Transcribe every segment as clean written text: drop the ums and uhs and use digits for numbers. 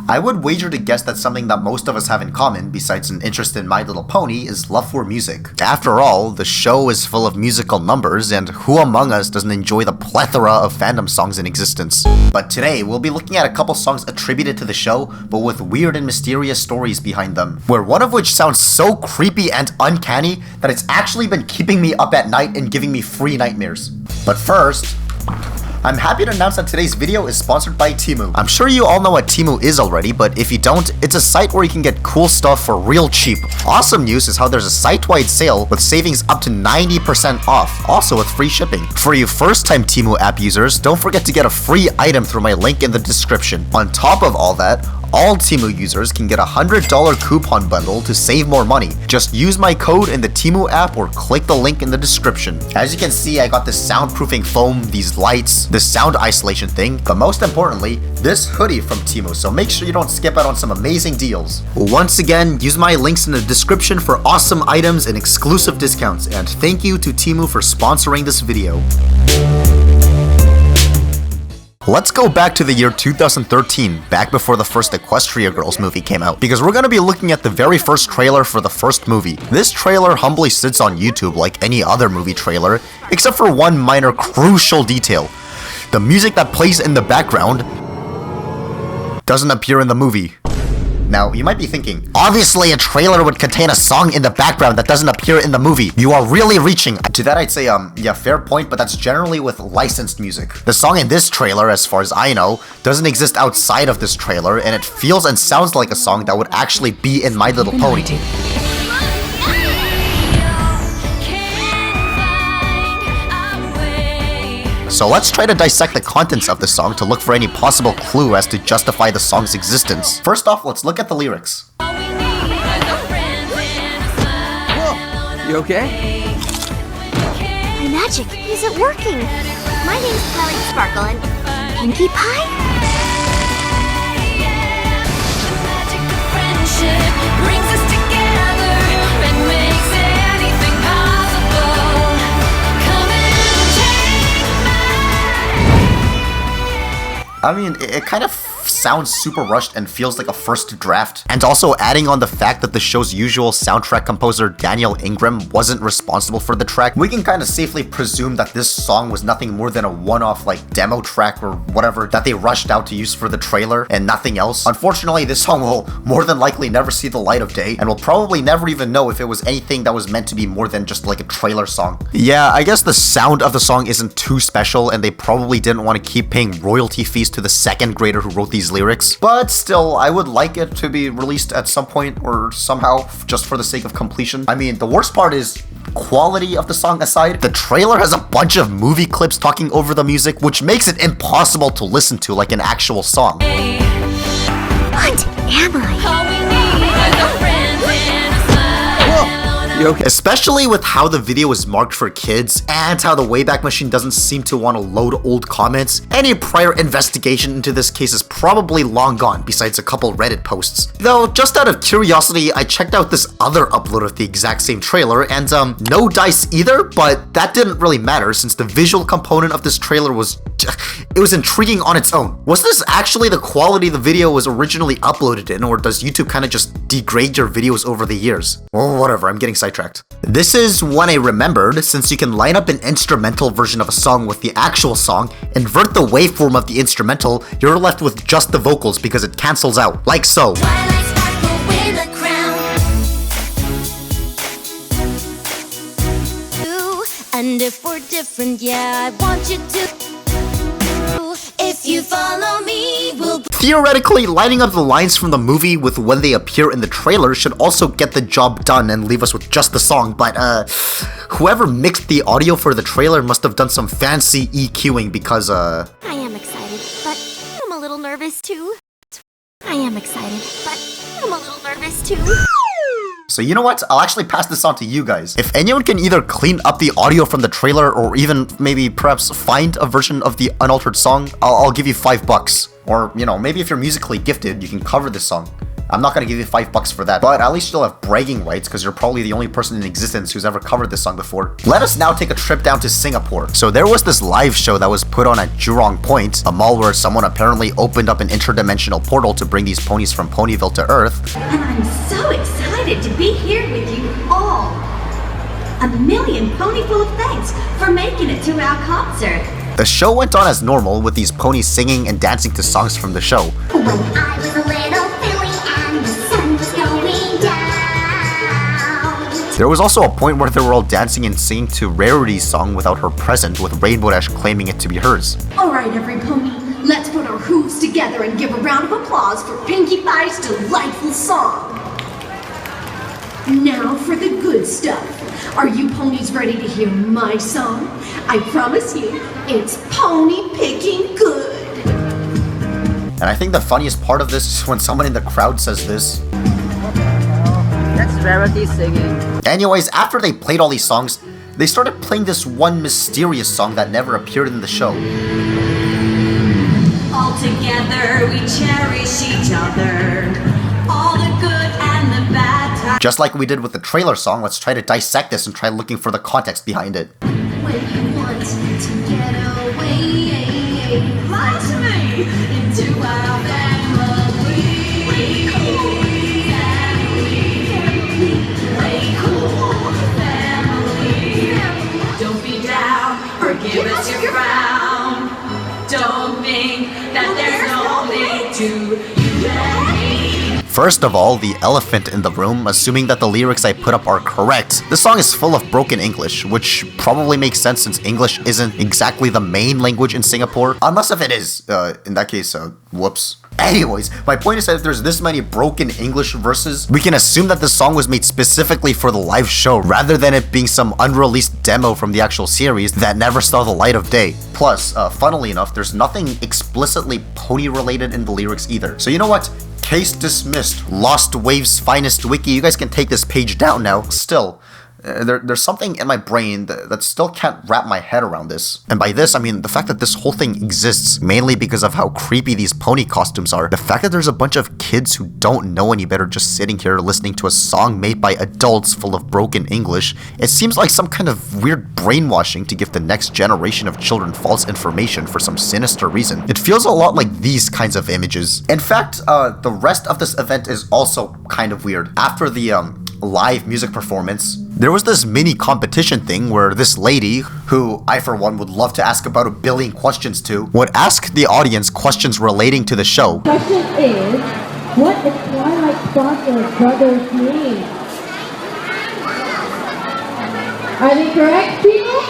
I would wager to guess that something that most of us have in common, besides an interest in My Little Pony, is love for music. After all, the show is full of musical numbers, and who among us doesn't enjoy the plethora of fandom songs in existence? But today, we'll be looking at a couple songs attributed to the show, but with weird and mysterious stories behind them, where one of which sounds so creepy and uncanny that it's actually been keeping me up at night and giving me free nightmares. But first, I'm happy to announce that today's video is sponsored by Temu. I'm sure you all know what Temu is already, but if you don't, it's a site where you can get cool stuff for real cheap. Awesome news is how there's a site-wide sale with savings up to 90% off, also with free shipping. For you first-time Temu app users, don't forget to get a free item through my link in the description. On top of all that, all Temu users can get a $100 coupon bundle to save more money. Just use my code in the Temu app or click the link in the description. As you can see, I got this soundproofing foam, these lights, this sound isolation thing, but most importantly, this hoodie from Temu, so make sure you don't skip out on some amazing deals. Once again, use my links in the description for awesome items and exclusive discounts, and thank you to Temu for sponsoring this video. Let's go back to the year 2013, back before the first Equestria Girls movie came out, because we're going to be looking at the very first trailer for the first movie. This trailer humbly sits on YouTube like any other movie trailer, except for one minor crucial detail. The music that plays in the background doesn't appear in the movie. Now, you might be thinking, obviously a trailer would contain a song in the background that doesn't appear in the movie. You are really reaching. To that I'd say, yeah, fair point, but that's generally with licensed music. The song in this trailer, as far as I know, doesn't exist outside of this trailer, and it feels and sounds like a song that would actually be in My Little Pony. So let's try to dissect the contents of the song to look for any possible clue as to justify the song's existence. First off, let's look at the lyrics. Whoa, you okay? My magic isn't working. My name's Kelly Sparkle and Pinkie Pie? I mean, it kind of sounds super rushed and feels like a first draft. And also adding on the fact that the show's usual soundtrack composer Daniel Ingram wasn't responsible for the track, we can kind of safely presume that this song was nothing more than a one-off like demo track or whatever that they rushed out to use for the trailer and nothing else. Unfortunately, this song will more than likely never see the light of day, and we'll probably never even know if it was anything that was meant to be more than just like a trailer song. Yeah, I guess the sound of the song isn't too special, and they probably didn't want to keep paying royalty fees to the second grader who wrote these lyrics, but still, I would like it to be released at some point or somehow, just for the sake of completion. I mean, the worst part is, quality of the song aside, the trailer has a bunch of movie clips talking over the music, which makes it impossible to listen to like an actual song. What am I? Okay. Especially with how the video is marked for kids and how the Wayback Machine doesn't seem to want to load old comments. Any prior investigation into this case is probably long gone, besides a couple Reddit posts. Though, just out of curiosity, I checked out this other upload of the exact same trailer, and no dice either, but that didn't really matter since the visual component of this trailer was intriguing on its own. Was this actually the quality the video was originally uploaded in, or does YouTube kind of just degrade your videos over the years? Well, whatever, I'm getting sidetracked. This is one I remembered, since you can line up an instrumental version of a song with the actual song, invert the waveform of the instrumental, you're left with just the vocals because it cancels out, like so. And if we're different, yeah, I want you to. If you follow me, we'll... Theoretically, lining up the lines from the movie with when they appear in the trailer should also get the job done and leave us with just the song, but whoever mixed the audio for the trailer must have done some fancy EQing because I am excited, but I'm a little nervous too. I am excited, but I'm a little nervous too. So you know what? I'll actually pass this on to you guys. If anyone can either clean up the audio from the trailer or even maybe perhaps find a version of the unaltered song, I'll give you $5. Or, you know, maybe if you're musically gifted, you can cover this song. I'm not gonna give you $5 for that, but at least you'll have bragging rights because you're probably the only person in existence who's ever covered this song before. Let us now take a trip down to Singapore. So there was this live show that was put on at Jurong Point, a mall where someone apparently opened up an interdimensional portal to bring these ponies from Ponyville to Earth. And I'm so excited to be here with you all. A million ponyful of thanks for making it to our concert. The show went on as normal, with these ponies singing and dancing to songs from the show. When I was a little filly and the sun was going down. There was also a point where they were all dancing and singing to Rarity's song without her present, with Rainbow Dash claiming it to be hers. Alright, every pony, let's put our hooves together and give a round of applause for Pinkie Pie's delightful song. Now for the good stuff. Are you ponies ready to hear my song? I promise you, it's pony picking good. And I think the funniest part of this is when someone in the crowd says this. That's Rarity singing. Anyways, after they played all these songs, they started playing this one mysterious song that never appeared in the show. All together we cherish each other. All the good and the bad times. Just like we did with the trailer song, let's try to dissect this and try looking for the context behind it. When you want to get away, fly to me into our family. We cool family. Don't be down or give us your frown. Don't think that there's no need to you and me. First of all, the elephant in the room, assuming that the lyrics I put up are correct. The song is full of broken English, which probably makes sense since English isn't exactly the main language in Singapore. Unless if it is, in that case, whoops. Anyways, my point is that if there's this many broken English verses, we can assume that the song was made specifically for the live show, rather than it being some unreleased demo from the actual series that never saw the light of day. Plus, funnily enough, there's nothing explicitly pony related in the lyrics either. So you know what? Case dismissed. Lost Waves Finest Wiki. You guys can take this page down now. Still, there's something in my brain that still can't wrap my head around this. And by this, I mean the fact that this whole thing exists mainly because of how creepy these pony costumes are. The fact that there's a bunch of kids who don't know any better just sitting here listening to a song made by adults full of broken English. It seems like some kind of weird brainwashing to give the next generation of children false information for some sinister reason. It feels a lot like these kinds of images. In fact, the rest of this event is also kind of weird. After the live music performance, there was this mini competition thing where this lady, who I for one would love to ask about 1 billion questions to, would ask the audience questions relating to the show. Question is, what is Twilight Sparkle's brother's name? Are they correct, people?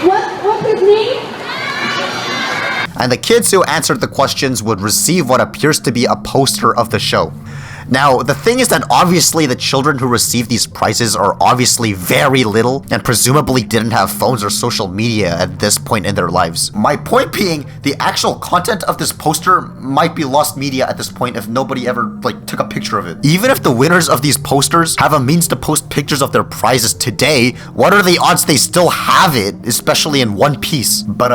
What's his name? And the kids who answered the questions would receive what appears to be a poster of the show. Now, the thing is that obviously the children who receive these prizes are obviously very little and presumably didn't have phones or social media at this point in their lives. My point being, the actual content of this poster might be lost media at this point if nobody ever took a picture of it. Even if the winners of these posters have a means to post pictures of their prizes today, what are the odds they still have it, especially in one piece? But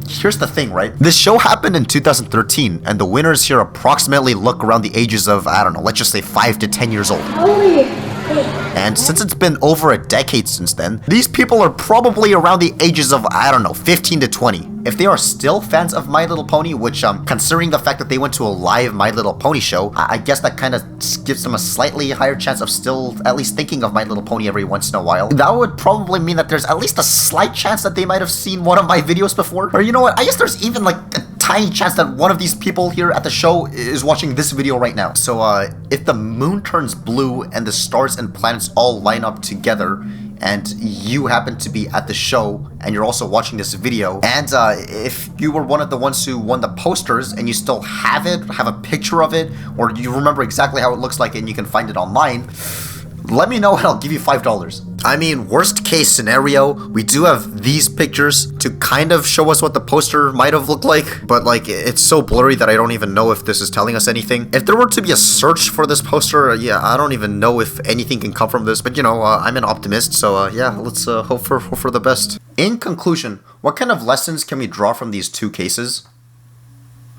here's the thing, right? This show happened in 2013, and the winners here approximately look around the ages of, I don't know, let's just say 5 to 10 years old. And since it's been over a decade since then, these people are probably around the ages of, I don't know, 15 to 20. If they are still fans of My Little Pony, which considering the fact that they went to a live My Little Pony show, I guess that kind of gives them a slightly higher chance of still at least thinking of My Little Pony every once in a while. That would probably mean that there's at least a slight chance that they might have seen one of my videos before. Or you know what, I guess there's even a tiny chance that one of these people here at the show is watching this video right now. So if the moon turns blue and the stars and planets all line up together, and you happen to be at the show and you're also watching this video, and if you were one of the ones who won the posters and you still have it, have a picture of it, or you remember exactly how it looks like and you can find it online, let me know and I'll give you $5. I mean, worst case scenario, we do have these pictures to kind of show us what the poster might have looked like, but it's so blurry that I don't even know if this is telling us anything. If there were to be a search for this poster, yeah, I don't even know if anything can come from this, but you know, I'm an optimist, so yeah, let's hope for the best. In conclusion, what kind of lessons can we draw from these two cases?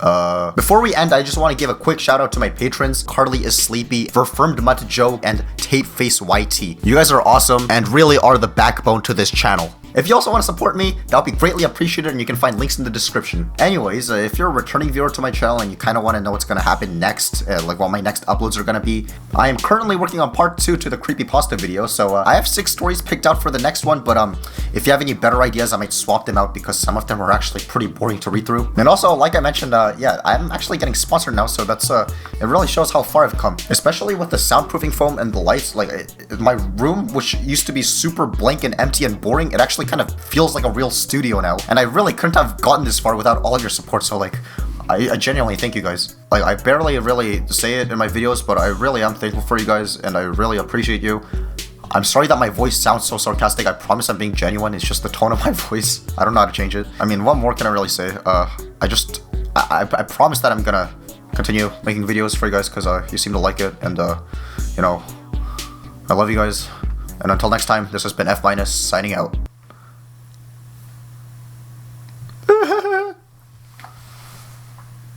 Before we end, I just want to give a quick shout out to my patrons, Carly is Sleepy, Verfirmed Mutt Joe, and Tape Face YT. You guys are awesome and really are the backbone to this channel. If you also want to support me, that would be greatly appreciated, and you can find links in the description. Anyways, if you're a returning viewer to my channel and you kind of want to know what's going to happen next, like what my next uploads are going to be, I am currently working on part 2 to the creepypasta video, so I have 6 stories picked out for the next one, but if you have any better ideas, I might swap them out because some of them are actually pretty boring to read through. And also, like I mentioned, yeah, I'm actually getting sponsored now, so that's, it really shows how far I've come, especially with the soundproofing foam and the lights. Like, my room, which used to be super blank and empty and boring, it actually kind of feels like a real studio now, and I really couldn't have gotten this far without all of your support, so like I genuinely thank you guys. Like, I barely really say it in my videos, but I really am thankful for you guys and I really appreciate you. I'm sorry that my voice sounds so sarcastic. I promise I'm being genuine. It's just the tone of my voice. I don't know how to change it. I mean, what more can I really say? I promise that I'm gonna continue making videos for you guys because you seem to like it, and you know, I love you guys. And until next time, this has been F- signing out.